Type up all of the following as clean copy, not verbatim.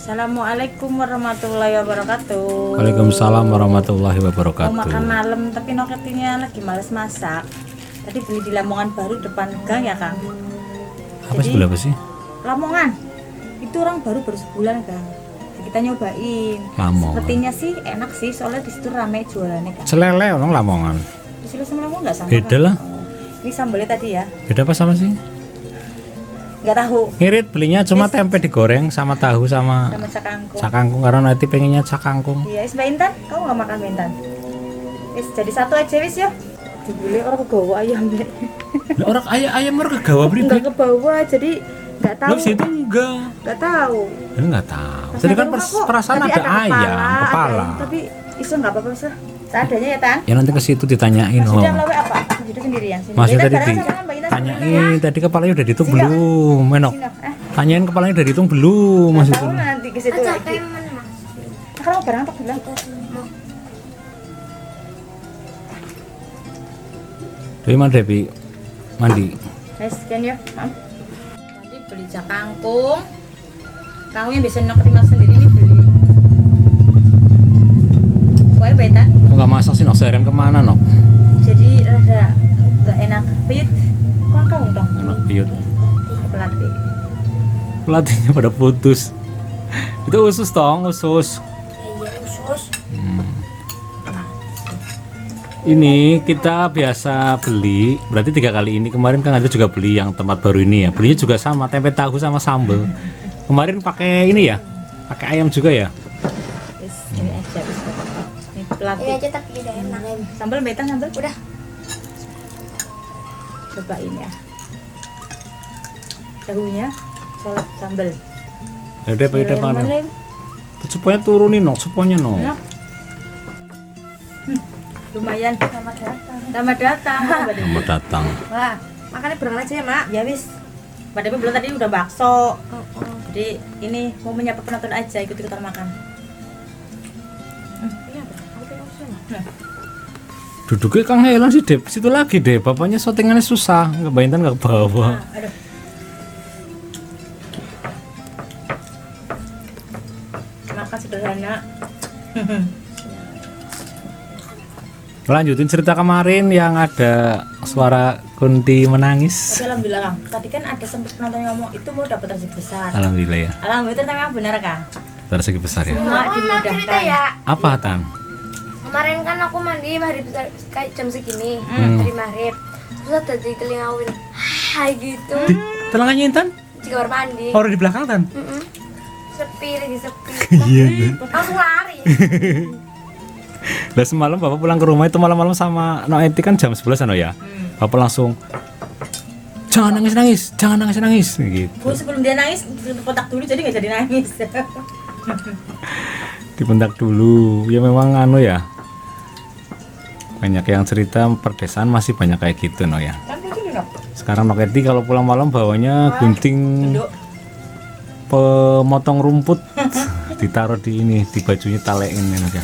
Assalamualaikum warahmatullahi wabarakatuh. Waalaikumsalam warahmatullahi Mau wabarakatuh. makan malam tapi noketinya lagi males masak. Tadi beli di Lamongan Baru depan gang ya Kang. Apa sebelah apa sih? Lamongan. Itu orang baru sebulan Kang. Jadi kita nyobain. Lamongan. Sepertinya sih enak sih soalnya di situ rame jualannya Kang. Selele orang Lamongan. Di situ sama Lamongan nggak sama? Beda Kang? lah. Oh. Ini sambalnya tadi ya. Beda apa sama sih? Nggak tahu. Ngirit belinya cuma tempe digoreng sama tahu sama Sama cakangkung. cakangkung karena nanti pengennya cakangkung. Iya, Mbak Intan, kamu nggak makan Mbak Intan? Jadi satu aja wis ya. Dibeli orang kebawa ayam deh. Lah orang ayam orang kegawa Enggak pribadi. ke bawah, jadi nggak tahu. Lo situ enggak. Nggak tahu. Lu enggak tahu. Pas Jadi ada kan rumah kok, perasaan tadi ada ayam, kepala. Tapi iso nggak apa-apa sih. Seadanya ya Tan. Ya nanti ke situ ditanyain Mas oh. Sudah lawe apa? Duduk sendirian. Sini. Maksudnya Mbak tadi Intan, bareng sama Mbak Intan, ditanyain tadi kepalanya udah dihitung Sini, belum? Menok. Sini, Tanyain kepalanya udah dihitung belum Nggak tahu maksudnya. nanti ke situ lagi. Kalau barang apa bilang? Dewi mana Dewi? Mandi. Saya scan ya. Maaf. Tadi beli cakangkung. Kamu yang bisa nok terima sendiri ini beli. Kue beta. Kok nggak masak sih nok seharian kemana nok? Jadi rada nggak enak. Piyut. Kok kamu dong? Anak piut. Pelatih. Pelatihnya pada putus. Itu usus tong, usus. Iya usus. Ini kita biasa beli, berarti 3 kali ini. Kemarin kan ada juga beli yang tempat baru ini ya. Belinya juga sama, tempe tahu sama sambal. Kemarin pakai ini ya, pakai ayam juga ya. Terus ini aja. Ini pelatih. Ini aja tapi udah enak. Sambal beta sambal. Udah. Coba ini ya. Tahunya salad sambal. Ya udah, pakai Yang depan. mana? Supaya turunin nok, supaya nok. Enak. Lumayan. Selamat datang. Selamat datang. Selamat datang. Wah, makannya bareng aja ya, Mak. Ya wis. Padahal belum tadi udah bakso. Jadi ini mau menyapa penonton aja, ikut-ikutan makan. Duduknya Kang Helan sih Dep, situ lagi deh. Bapaknya syutingannya susah, nggak bayangin nggak ke bawah. Aduh. Makan sederhana. Lanjutin cerita kemarin yang ada suara Kunti menangis. Tapi alhamdulillah Kang. Tadi kan ada sempat penonton ngomong itu mau dapat rezeki besar. Alhamdulillah ya, Alhamdulillah ternyata memang benar Kang. dari segi besar ya. Semua Aku mau cerita dimudahkan. ya. Apa Tan? Kemarin kan aku mandi maghrib kayak jam segini, dari maghrib. Terus ada di telingawin, hai gitu. Telanganya Intan? Jika kamar mandi. Orang di belakang Tan? Sepi lagi sepi. Iya. Langsung lari. Lah semalam bapak pulang ke rumah itu malam-malam sama Noeti kan jam 11 ano ya. Bapak langsung jangan nangis-nangis, jangan nangis-nangis gitu. Bu sebelum dia nangis kontak dulu jadi nggak jadi nangis. Dibentak dulu. Ya memang anu ya. Banyak yang cerita perdesaan masih banyak kayak gitu no ya. Kan begini dong. Sekarang Noeti kalau pulang malam bawanya gunting Duduk. pemotong rumput ditaruh di ini di bajunya talein ini ya.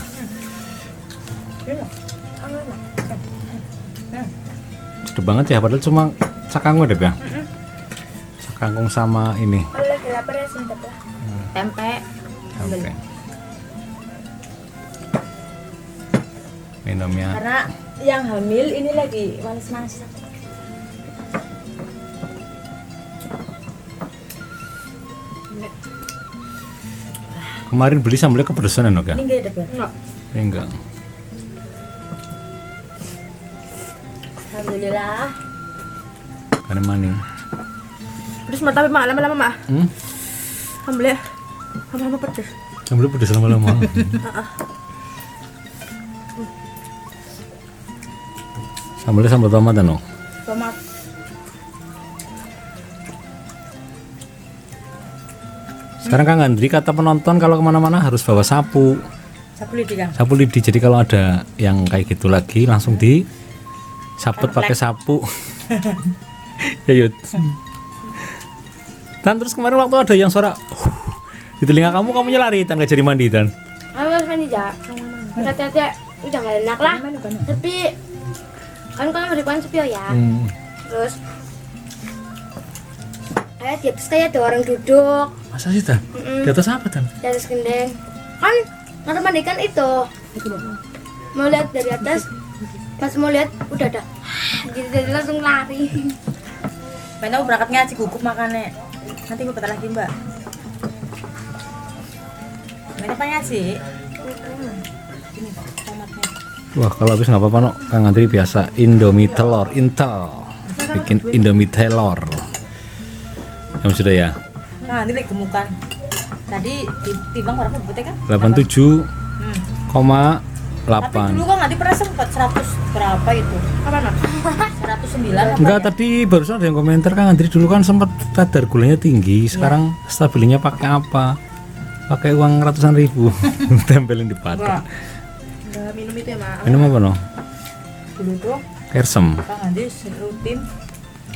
Sudah banget ya padahal cuma cakangkung deh ya. Cakangkung sama ini. Kalau lagi lapar ya sini lah. Tempe. Oke. Minumnya. Karena yang hamil ini lagi males masak. Kemarin beli sambalnya kepedesan ya, Ini enggak ada Bang? Enggak. Enggak. Alhamdulillah. Karena maning. Terus mau tapi mak lama-lama mak. Alhamdulillah. Lama-lama pedes. Sambalnya pedes lama-lama. Sambalnya sambal tomat no. Tomat. Sekarang Kang Andri kata penonton kalau kemana-mana harus bawa sapu. Sapu lidi Kang. Sapu lidi. Jadi kalau ada yang kayak gitu lagi langsung di saput pakai sapu. Ya yuk. Dan terus kemarin waktu ada yang suara di telinga kamunya lari dan nggak jadi mandi dan. Aku harus mandi jak. Hati-hati, udah nggak enak lah. Tapi kan kalau mau dikuan sepi ya. Terus Di atas kayak ada orang duduk. Masa sih Dan? Di atas apa Dan? Di atas gendeng. Kan kamar mandi kan itu. Mau lihat dari atas, pas mau lihat udah ada. Gitu jadi langsung lari. Mbak berangkat ngaji gugup makannya. Nanti gue bentar lagi Mbak. Mbak apa ngaji? Ini tomatnya. Wah kalau habis nggak apa-apa no. Kang Andri biasa Indomie telur Intel. Bikin Indomie telur. Kamu sudah ya? Nah, ini lagi gemukan. Tadi ditimbang berapa bobotnya kan? 87,8. Tapi dulu kan nanti pernah sempat 100 berapa itu? Kapan? 109 apa Enggak, ya? tadi barusan ada yang komentar Kang Andri dulu kan sempat kadar gulanya tinggi. Sekarang stabilnya pakai apa? Pakai uang ratusan ribu. Tempelin di patok. Minum itu ya, Mak. Minum apa no? Dulu tuh Kersem. Kang Andi rutin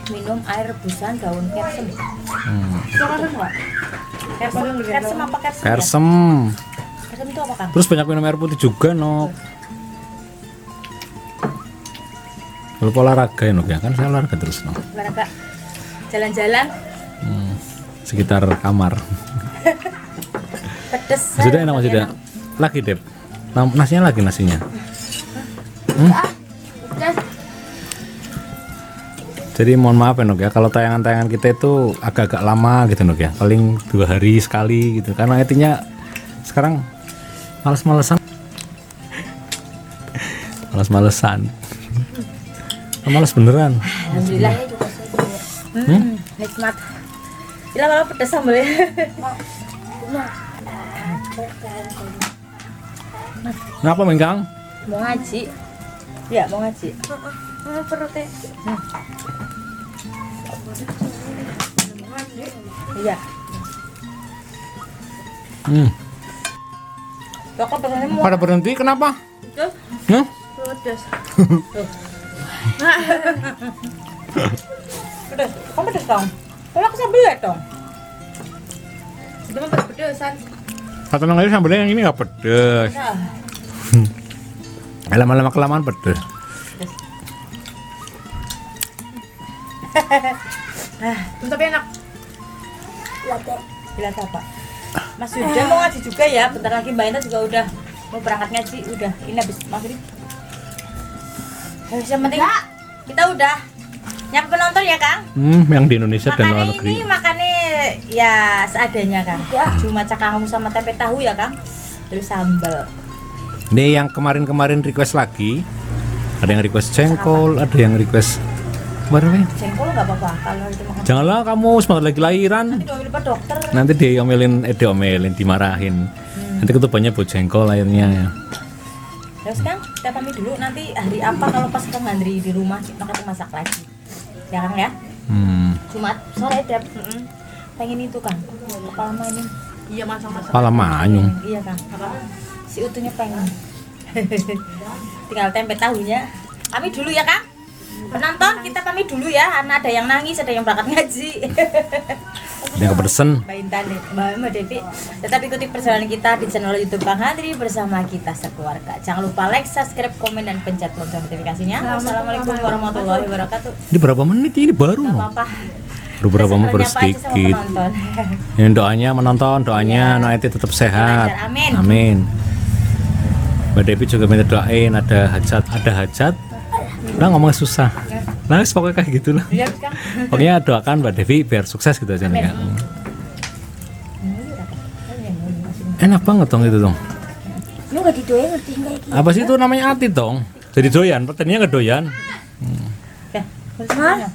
minum air rebusan daun kersem. Itu kersem nggak? Kersem apa kersem? Kersem. Ya? Kersem itu apa Kang? Terus banyak minum air putih juga no. Lalu olahraga ya no ya kan saya olahraga terus no. Olahraga, jalan-jalan, Sekitar kamar. pedes. Sudah enak sudah. Lagi Dep. Nasinya lagi nasinya. Terus Jadi mohon maaf ya Nok ya kalau tayangan-tayangan kita itu agak-agak lama gitu Nok ya, paling 2 hari sekali gitu karena intinya sekarang males-malesan. Males beneran. Alhamdulillah. Nikmat. Gila malah pedes sambalnya. Kenapa Mengkang? Mau ngaji? Ya mau ngaji. perutnya. Iya. Kok pengennya mau Pada berhenti kenapa? terus? Hah? Pedes. Pedes. Kamu pedes dong? Kalau aku sambil dong. Itu mah pedesan. Kata Nang Ayu sambelnya yang ini nggak pedes. Nah, Lama-lama kelamaan pedes. tapi enak. Gila apa? Mas Yuda mau ngaji juga ya. Bentar lagi Mbak Inta juga udah mau berangkat ngaji. Udah, ini habis maghrib. Habis yang penting kita udah nyapa penonton ya Kang. Yang di Indonesia dan luar Makannya negeri. ini makannya ya seadanya Kang. Cuma cakamu sama tempe tahu ya Kang. Terus sambal. Ini yang kemarin-kemarin request lagi. Ada yang request jengkol, ada yang request berapa ya? Jengkol nggak apa-apa kalau itu makan. Janganlah kamu semangat lagi lahiran. Nanti diomelin Pak Dokter. Nanti diomelin, dimarahin. Nanti ketubannya buat jengkol airnya. Terus Kang, kita pamit dulu. Nanti hari apa kalau pas Kang Andri di rumah kita masak lagi. Ya Kang ya? Jumat sore deh. Pengen itu Kang. Kepala mainin. Iya masak-masak. Kepala manyung. Iya Kang. Si utuhnya pengen. Tinggal tempe tahunya. Kami dulu ya Kang. Penonton kita pamit dulu ya. Karena ada yang nangis, ada yang berangkat ngaji. Yang kepedesan. Mbak Intan, Mbak Devi. Tetap ikuti perjalanan kita di channel YouTube Kang Andri bersama kita sekeluarga. Jangan lupa like, subscribe, komen, dan pencet lonceng notifikasinya. Wassalamualaikum warahmatullahi wabarakatuh. Ini berapa menit ini baru? Gak apa-apa. Baru berapa menit baru Nyapa aja sama sedikit. penonton. Ini doanya menonton, doanya Noeti tetap sehat. Amin. Amin. Mbak Devi juga minta doain ada hajat. Udah ngomong susah. Nah, pokoknya kayak gitu lah. Iya, Kang. Pokoknya doakan Mbak Devi biar sukses gitu aja nih. Enak banget dong itu dong. Lu gak didoain ngerti kayak gitu. Apa sih itu namanya ati dong? Jadi doyan, pertaniannya nggak doyan. Ya, terus gimana?